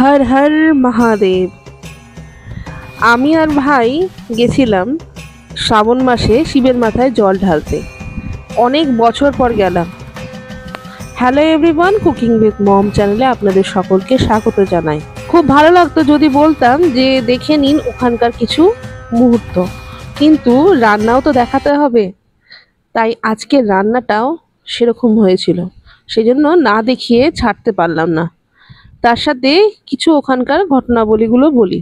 হর হর মহাদেব। আমি আর ভাই গেছিলাম শ্রাবণ মাসে শিবের মাথায় জল ঢালতে। অনেক বছর পর গেলাম। Hello everyone, cooking with mom চ্যানেলে আপনাদের সকলকে স্বাগত জানাই। খুব ভালো লাগতো যদি বলতাম যে দেখে নিন ওখানকার কিছু মুহূর্ত, কিন্তু রান্নাও তো দেখাতে হবে। তাই আজকের রান্নাটাও সেরকম হয়েছিল, সেজন্য না দেখিয়ে ছাড়তে পারলাম না। তার সাথে কিছু ওখানকার ঘটনাবলীগুলো বলি।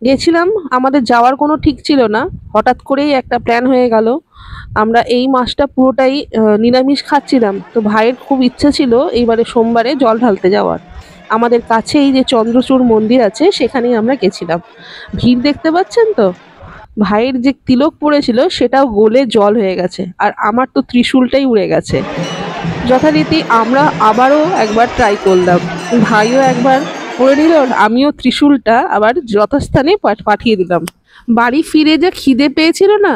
গেছিলাম, আমাদের যাওয়ার কোনো ঠিক ছিল না, হঠাৎ করেই একটা প্ল্যান হয়ে গেল। আমরা এই মাসটা পুরোটাই নিরামিষ খাচ্ছিলাম, তো ভাইয়ের খুব ইচ্ছে ছিল এইবারে সোমবারে জল ঢালতে যাওয়ার। আমাদের কাছেই যে চন্দ্রচূড় মন্দির আছে সেখানেই আমরা গেছিলাম। ভিড় দেখতে পাচ্ছেন তো। ভাইয়ের যে তিলক পড়েছিল সেটাও গলে জল হয়ে গেছে, আর আমার তো ত্রিশূলটাই উড়ে গেছে। যথারীতি আমরা আবারও একবার ট্রাই করলাম, ভাইও একবার করে নিল, আমিও ত্রিশূলটা আবার যথাস্থানে পাঠিয়ে দিলাম। বাড়ি ফিরে যা খিদে পেয়েছিল না,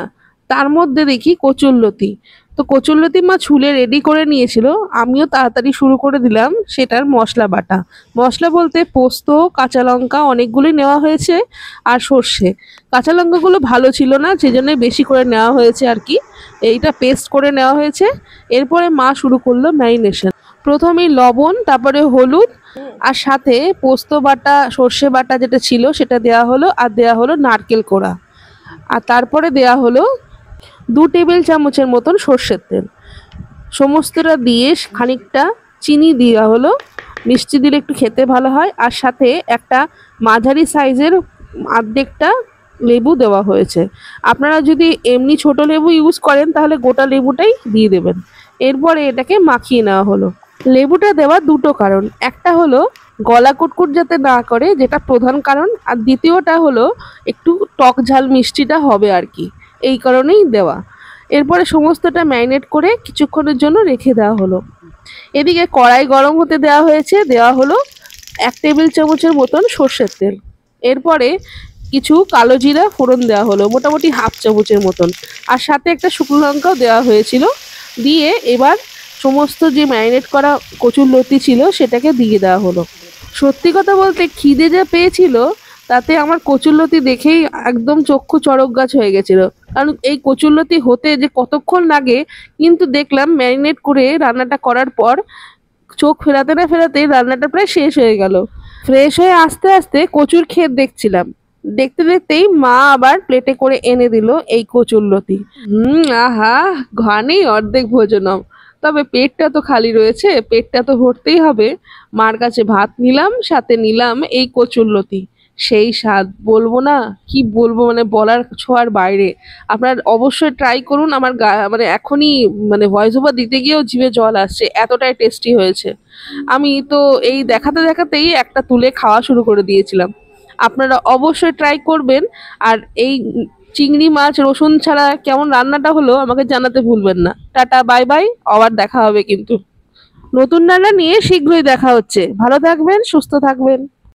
তার মধ্যে দেখি কচুরলতি। তো কচুরলতি মা ছুলে রেডি করে নিয়েছিল, আমিও তাড়াতাড়ি শুরু করে দিলাম সেটার মশলা বাটা। মশলা বলতে পোস্ত, কাঁচা লঙ্কা অনেকগুলোই নেওয়া হয়েছে, আর সর্ষে। কাঁচা লঙ্কাগুলো ভালো ছিল না, সেজন্য বেশি করে নেওয়া হয়েছে আর কি। এইটা পেস্ট করে নেওয়া হয়েছে। এরপরে মা শুরু করলো ম্যারিনেশন। প্রথমেই লবণ, তারপরে হলুদ, আর সাথে পোস্ত বাটা, সর্ষে বাটা যেটা ছিল সেটা দেওয়া হলো, আর দেওয়া হলো নারকেল কোড়া। আর তারপরে দেওয়া হলো 2 টেবিল চামচের মতন সর্ষের তেল। সমস্তটা দিয়ে খানিকটা চিনি দেওয়া হলো, মিষ্টি দিলে একটু খেতে ভালো হয়। আর সাথে একটা মাঝারি সাইজের অর্ধেকটা লেবু দেওয়া হয়েছে। আপনারা যদি এমনি ছোট লেবু ইউজ করেন তাহলে গোটা লেবুটাই দিয়ে দেবেন। এরপরে এটাকে মাখিয়ে নেওয়া হলো। লেবুটা দেওয়ার দুটো কারণ, একটা হলো গলা কুটকুট যাতে না করে, যেটা প্রধান কারণ, আর দ্বিতীয়টা হলো একটু টক ঝাল মিষ্টিটা হবে আর কি, এই কারণেই দেওয়া। এরপরে সমস্তটা ম্যারিনেট করে কিছুক্ষণের জন্য রেখে দেওয়া হলো। এদিকে কড়াই গরম হতে দেওয়া হয়েছে, দেওয়া হলো 1 টেবিল চামচের মতন সর্ষের তেল। এরপরে কিছু কালো জিরা ফোড়ন দেওয়া হলো, মোটামুটি হাফ চামচের মতন, আর সাথে একটা শুকনো লঙ্কাও দেওয়া হয়েছিল। দিয়ে এবার সমস্ত যে ম্যারিনেট করা কচুরলতি ছিল সেটাকে দিয়ে দেওয়া হলো। সত্যি কথা বলতে খিদে যা পেয়েছিল, তাতে আমার কচুরলতি দেখেই একদম চক্ষু চড়ক গাছ হয়ে গেছিল। কারণ এই কচুরলতি হতে যে কতক্ষণ লাগে, কিন্তু দেখলাম ম্যারিনেট করে রান্নাটা করার পর চোখ ফেরাতে না ফেরাতে রান্নাটা প্রায় শেষ হয়ে গেল। ফ্রেশ হয়ে আস্তে আস্তে কচুর ক্ষেত দেখছিলাম। দেখতে দেখতেই মা আবার প্লেটে করে এনে দিল এই কচুরলতি। আহা, ঘানেই অর্ধেক ভোজনম। তবে পেটটা তো খালি রয়েছে, পেটটা তো ভরতেই হবে। মার কাছে ভাত নিলাম, সাথে নিলাম এই কচুরলতি। সেই স্বাদ বলবো না, কি বলবো, মানে বলার ছোঁয়ার বাইরে। আপনার অবশ্যই ট্রাই করুন। আমার মানে এখনই মানে ভয়েস ওভার দিতে গিয়েও জিভে জল আসছে, এতটাই টেস্টি হয়েছে। আমি তো এই দেখাতে দেখাতেই একটা তুলে খাওয়া শুরু করে দিয়েছিলাম। আপনারা অবশ্যই ট্রাই করবেন। আর এই চিংড়ি মাছ রসুন ছাড়া কেমন রান্নাটা হলো আমাকে জানাতে ভুলবেন না। টাটা, বাই বাই, আবার দেখা হবে কিন্তু। নতুন রান্না নিয়ে শীঘ্রই দেখা হচ্ছে। ভালো থাকবেন, সুস্থ থাকবেন।